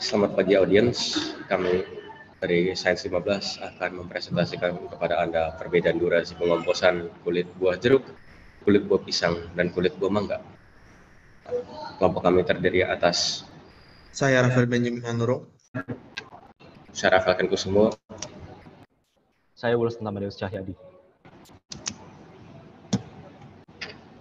Selamat pagi audiens, kami dari Sains 15 akan mempresentasikan kepada Anda perbedaan durasi pengomposan kulit buah jeruk, kulit buah pisang, dan kulit buah mangga. Kelompok kami terdiri atas Saya Rafael Benjamin Manurung. Saya Rafael Kusumo. Saya Wulas Tamadeus Cahyadi.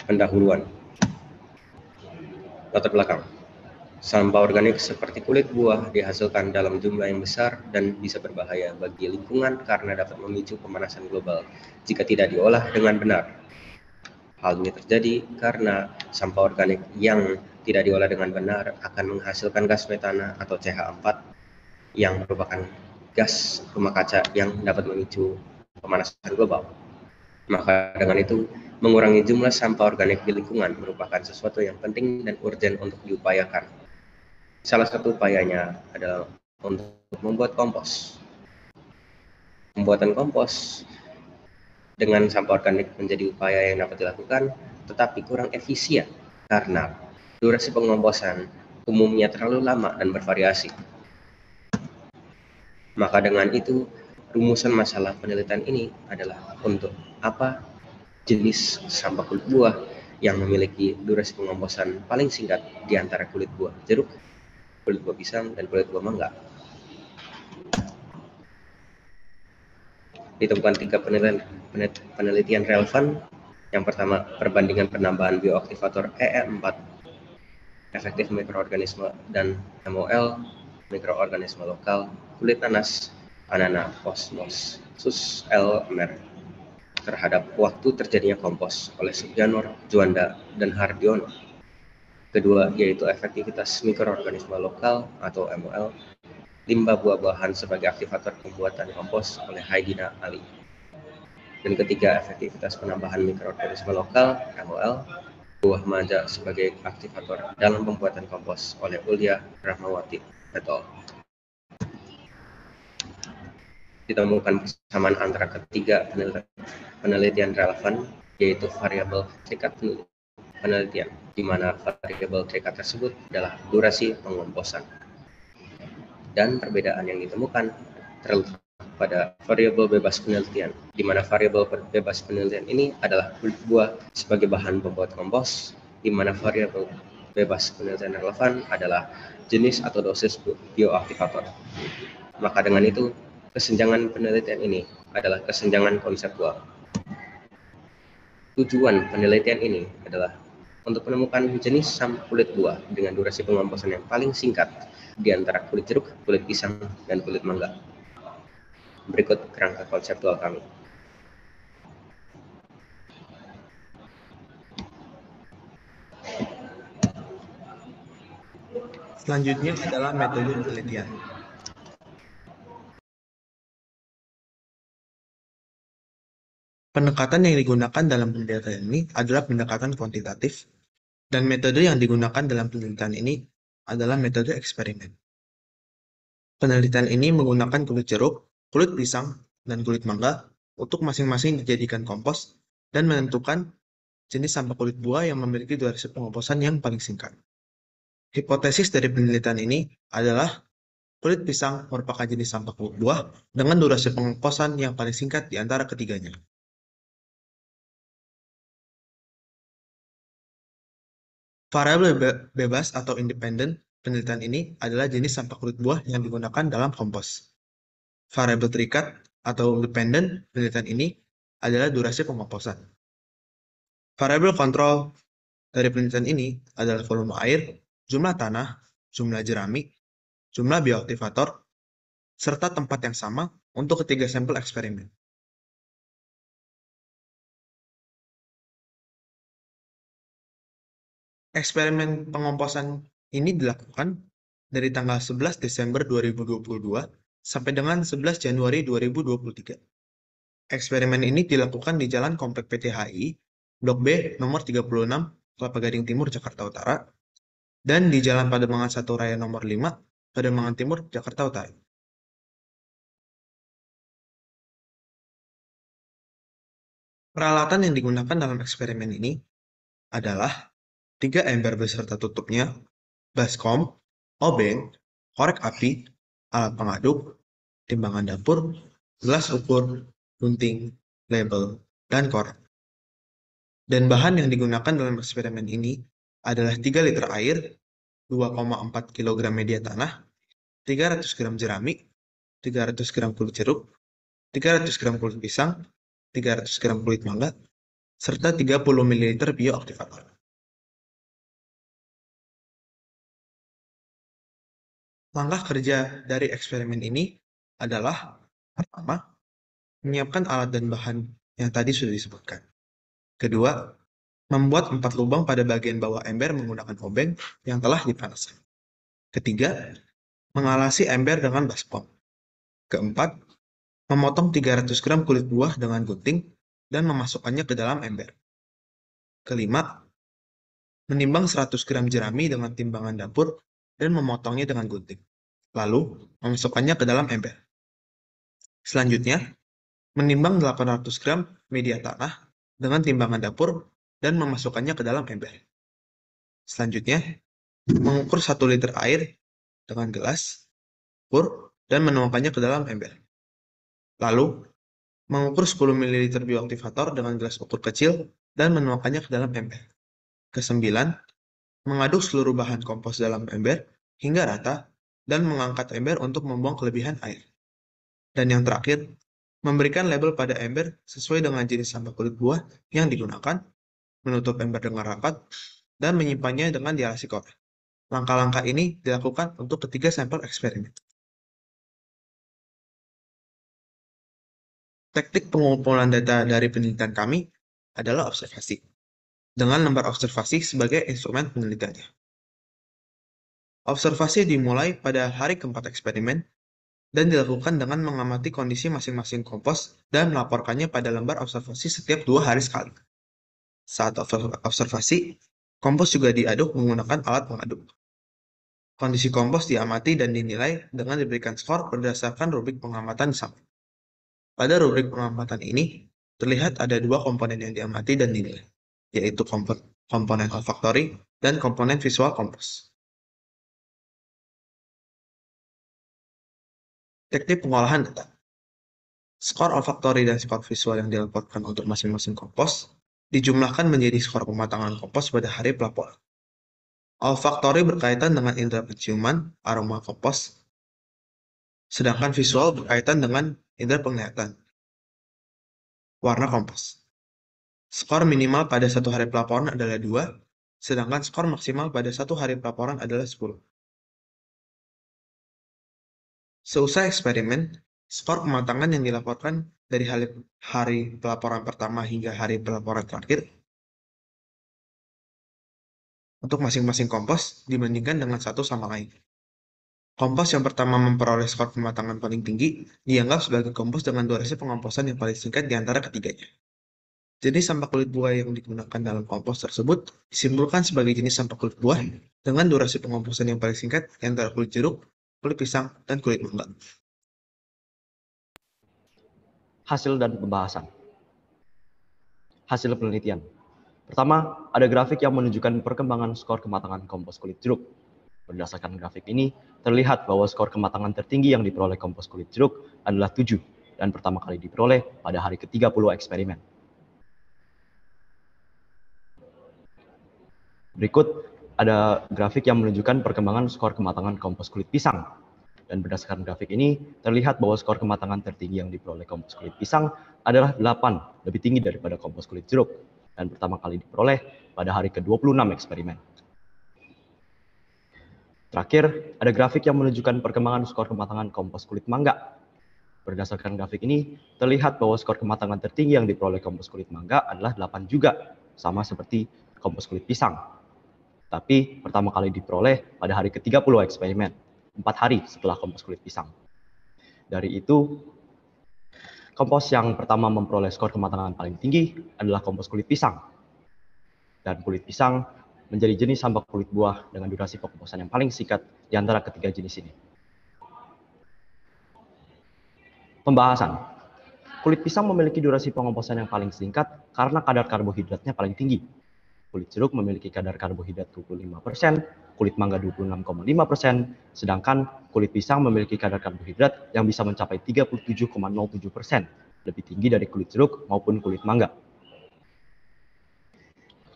Pendahuluan. Latar belakang. Sampah organik seperti kulit buah dihasilkan dalam jumlah yang besar dan bisa berbahaya bagi lingkungan karena dapat memicu pemanasan global jika tidak diolah dengan benar. Hal ini terjadi karena sampah organik yang tidak diolah dengan benar akan menghasilkan gas metana atau CH4 yang merupakan gas rumah kaca yang dapat memicu pemanasan global. Maka dengan itu, mengurangi jumlah sampah organik di lingkungan merupakan sesuatu yang penting dan urgen untuk diupayakan. Salah satu upayanya adalah untuk membuat kompos. Pembuatan kompos dengan sampah organik menjadi upaya yang dapat dilakukan, tetapi kurang efisien karena durasi pengomposan umumnya terlalu lama dan bervariasi. Maka dengan itu, rumusan masalah penelitian ini adalah untuk apa jenis sampah kulit buah yang memiliki durasi pengomposan paling singkat di antara kulit buah jeruk, kulit buah pisang, dan kulit buah mangga. Ditemukan 3 penelitian relevan. Yang pertama, perbandingan penambahan bioaktivator EE4, efektif mikroorganisme, dan MOL, mikroorganisme lokal, kulit nanas, Anana osmos, sus L. Mer, terhadap waktu terjadinya kompos oleh Subjanur, Juanda, dan Hardiono. Kedua, yaitu efektivitas mikroorganisme lokal atau MOL, limbah buah-buahan sebagai aktivator pembuatan kompos oleh Haidina Ali. Dan ketiga, efektivitas penambahan mikroorganisme lokal MOL, buah manja sebagai aktivator dalam pembuatan kompos oleh Ulya Rahmawati et al. Ditemukan kesamaan antara ketiga penelitian relevan, yaitu variabel terikat penelitian, di mana variabel terikat tersebut adalah durasi pengomposan. Dan perbedaan yang ditemukan terletak pada variabel bebas penelitian, di mana variabel bebas penelitian ini adalah kulit buah sebagai bahan pembuat kompos, di mana variabel bebas penelitian relevan adalah jenis atau dosis bioaktivator. Maka dengan itu, kesenjangan penelitian ini adalah kesenjangan konseptual. Tujuan penelitian ini adalah untuk menemukan jenis sampah kulit buah dengan durasi pengomposan yang paling singkat di antara kulit jeruk, kulit pisang, dan kulit mangga. Berikut kerangka konseptual kami. Selanjutnya adalah metode penelitian. Pendekatan yang digunakan dalam penelitian ini adalah pendekatan kuantitatif, dan metode yang digunakan dalam penelitian ini adalah metode eksperimen. Penelitian ini menggunakan kulit jeruk, kulit pisang, dan kulit mangga untuk masing-masing dijadikan kompos dan menentukan jenis sampah kulit buah yang memiliki durasi pengomposan yang paling singkat. Hipotesis dari penelitian ini adalah kulit pisang merupakan jenis sampah kulit buah dengan durasi pengomposan yang paling singkat di antara ketiganya. Variabel bebas atau independen penelitian ini adalah jenis sampah kulit buah yang digunakan dalam kompos. Variabel terikat atau dependen penelitian ini adalah durasi pengomposan. Variabel kontrol dari penelitian ini adalah volume air, jumlah tanah, jumlah jerami, jumlah bioaktivator, serta tempat yang sama untuk ketiga sampel eksperimen. Eksperimen pengomposan ini dilakukan dari tanggal 11 Desember 2022 sampai dengan 11 Januari 2023. Eksperimen ini dilakukan di Jalan Komplek PT HI, Blok B nomor 36, Kelapa Gading Timur, Jakarta Utara, dan di Jalan Pademangan 1 Raya nomor 5, Pademangan Timur, Jakarta Utara. Peralatan yang digunakan dalam eksperimen ini adalah 3 ember beserta tutupnya, baskom, obeng, korek api, alat pengaduk, timbangan dapur, gelas ukur, gunting, label, dan korek. Dan bahan yang digunakan dalam eksperimen ini adalah 3 liter air, 2,4 kg media tanah, 300 gram jeramik, 300 gram kulit jeruk, 300 gram kulit pisang, 300 gram kulit mangga, serta 30 ml bioaktivator. Langkah kerja dari eksperimen ini adalah pertama, menyiapkan alat dan bahan yang tadi sudah disebutkan. Kedua, membuat 4 lubang pada bagian bawah ember menggunakan obeng yang telah dipanaskan. Ketiga, mengalasi ember dengan baskom. Keempat, memotong 300 gram kulit buah dengan gunting dan memasukkannya ke dalam ember. Kelima, menimbang 100 gram jerami dengan timbangan dapur dan memotongnya dengan gunting. Lalu, memasukkannya ke dalam ember. Selanjutnya, menimbang 800 gram media tanah dengan timbangan dapur dan memasukkannya ke dalam ember. Selanjutnya, mengukur 1 liter air dengan gelas, ukur, dan menuangkannya ke dalam ember. Lalu, mengukur 10 ml bioaktivator dengan gelas ukur kecil dan menuangkannya ke dalam ember. Kesembilan, mengaduk seluruh bahan kompos dalam ember hingga rata dan mengangkat ember untuk membuang kelebihan air. Dan yang terakhir, memberikan label pada ember sesuai dengan jenis sampah kulit buah yang digunakan, menutup ember dengan rapat, dan menyimpannya dengan dialasi korek. Langkah-langkah ini dilakukan untuk ketiga sampel eksperimen. Teknik pengumpulan data dari penelitian kami adalah observasi, dengan lembar observasi sebagai instrumen penelitiannya. Observasi dimulai pada hari keempat eksperimen dan dilakukan dengan mengamati kondisi masing-masing kompos dan melaporkannya pada lembar observasi setiap 2 hari sekali. Saat observasi, kompos juga diaduk menggunakan alat pengaduk. Kondisi kompos diamati dan dinilai dengan diberikan skor berdasarkan rubrik pengamatan sama. Pada rubrik pengamatan ini, terlihat ada 2 komponen yang diamati dan dinilai, yaitu komponen olfaktori dan komponen visual kompos. Teknik pengolahan data. Skor olfaktori dan skor visual yang dilaporkan untuk masing-masing kompos dijumlahkan menjadi skor pematangan kompos pada hari pelaporan. Olfaktori berkaitan dengan indera penciuman, aroma kompos, sedangkan visual berkaitan dengan indera penglihatan, warna kompos. Skor minimal pada 1 hari pelaporan adalah 2, sedangkan skor maksimal pada 1 hari pelaporan adalah 10. Seusai eksperimen, skor pematangan yang dilaporkan dari hari pelaporan pertama hingga hari pelaporan terakhir untuk masing-masing kompos dibandingkan dengan satu sama lain. Kompos yang pertama memperoleh skor pematangan paling tinggi dianggap sebagai kompos dengan durasi pengomposan yang paling singkat di antara ketiganya. Jenis sampah kulit buah yang digunakan dalam kompos tersebut disimpulkan sebagai jenis sampah kulit buah dengan durasi pengomposan yang paling singkat di antara kulit jeruk, kulit pisang, dan kulit mangga. Hasil dan pembahasan. Hasil penelitian. Pertama, ada grafik yang menunjukkan perkembangan skor kematangan kompos kulit jeruk. Berdasarkan grafik ini, terlihat bahwa skor kematangan tertinggi yang diperoleh kompos kulit jeruk adalah 7 dan pertama kali diperoleh pada hari ke-30 eksperimen. Berikut ada grafik yang menunjukkan perkembangan skor kematangan kompos kulit pisang. Dan berdasarkan grafik ini, terlihat bahwa skor kematangan tertinggi yang diperoleh kompos kulit pisang adalah 8, lebih tinggi daripada kompos kulit jeruk, dan pertama kali diperoleh pada hari ke-26 eksperimen. Terakhir, ada grafik yang menunjukkan perkembangan skor kematangan kompos kulit mangga. Berdasarkan grafik ini, terlihat bahwa skor kematangan tertinggi yang diperoleh kompos kulit mangga adalah 8 juga, sama seperti kompos kulit pisang. Tapi pertama kali diperoleh pada hari ke-30 eksperimen, 4 hari setelah kompos kulit pisang. Dari itu, kompos yang pertama memperoleh skor kematangan paling tinggi adalah kompos kulit pisang. Dan kulit pisang menjadi jenis sampah kulit buah dengan durasi pengomposan yang paling singkat di antara ketiga jenis ini. Pembahasan. Kulit pisang memiliki durasi pengomposan yang paling singkat karena kadar karbohidratnya paling tinggi. Kulit jeruk memiliki kadar karbohidrat 25%, kulit mangga 26,5%, sedangkan kulit pisang memiliki kadar karbohidrat yang bisa mencapai 37,07%, lebih tinggi dari kulit jeruk maupun kulit mangga.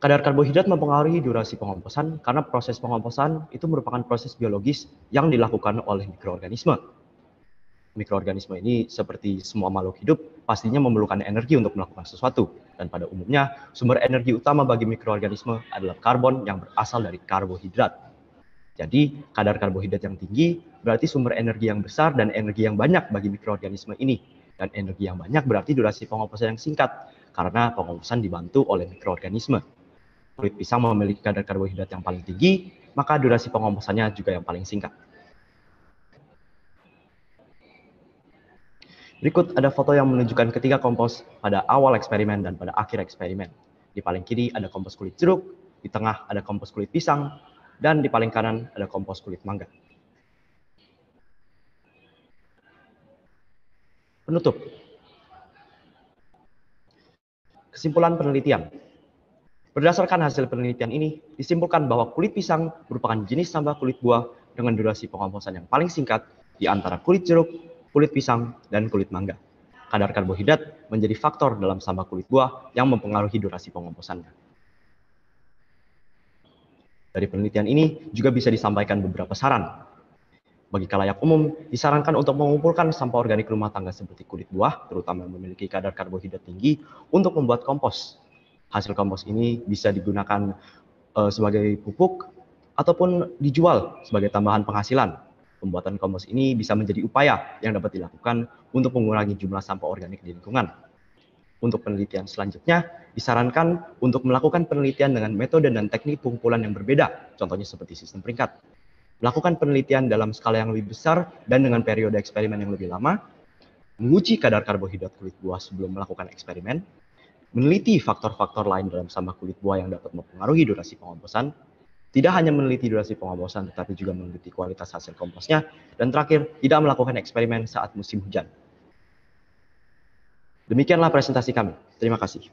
Kadar karbohidrat mempengaruhi durasi pengomposan karena proses pengomposan itu merupakan proses biologis yang dilakukan oleh mikroorganisme. Mikroorganisme ini seperti semua makhluk hidup pastinya memerlukan energi untuk melakukan sesuatu, dan pada umumnya sumber energi utama bagi mikroorganisme adalah karbon yang berasal dari karbohidrat. Jadi kadar karbohidrat yang tinggi berarti sumber energi yang besar dan energi yang banyak bagi mikroorganisme ini, dan energi yang banyak berarti durasi pengomposan yang singkat karena pengomposan dibantu oleh mikroorganisme. Kulit pisang memiliki kadar karbohidrat yang paling tinggi, maka durasi pengomposannya juga yang paling singkat. Berikut ada foto yang menunjukkan ketiga kompos pada awal eksperimen dan pada akhir eksperimen. Di paling kiri ada kompos kulit jeruk, di tengah ada kompos kulit pisang, dan di paling kanan ada kompos kulit mangga. Penutup. Kesimpulan penelitian. Berdasarkan hasil penelitian ini, disimpulkan bahwa kulit pisang merupakan jenis tambah kulit buah dengan durasi pengomposan yang paling singkat di antara kulit jeruk, kulit pisang, dan kulit mangga. Kadar karbohidrat menjadi faktor dalam sambal kulit buah yang mempengaruhi durasi pengomposannya. Dari penelitian ini juga bisa disampaikan beberapa saran. Bagi khalayak umum, disarankan untuk mengumpulkan sampah organik rumah tangga seperti kulit buah, terutama yang memiliki kadar karbohidrat tinggi, untuk membuat kompos. Hasil kompos ini bisa digunakan sebagai pupuk ataupun dijual sebagai tambahan penghasilan. Pembuatan kompos ini bisa menjadi upaya yang dapat dilakukan untuk mengurangi jumlah sampah organik di lingkungan. Untuk penelitian selanjutnya, disarankan untuk melakukan penelitian dengan metode dan teknik pengumpulan yang berbeda, contohnya seperti sistem peringkat. Melakukan penelitian dalam skala yang lebih besar dan dengan periode eksperimen yang lebih lama, menguji kadar karbohidrat kulit buah sebelum melakukan eksperimen, meneliti faktor-faktor lain dalam sampah kulit buah yang dapat mempengaruhi durasi pengomposan, tidak hanya meneliti durasi pengomposan, tetapi juga meneliti kualitas hasil komposnya, dan terakhir, tidak melakukan eksperimen saat musim hujan. Demikianlah presentasi kami. Terima kasih.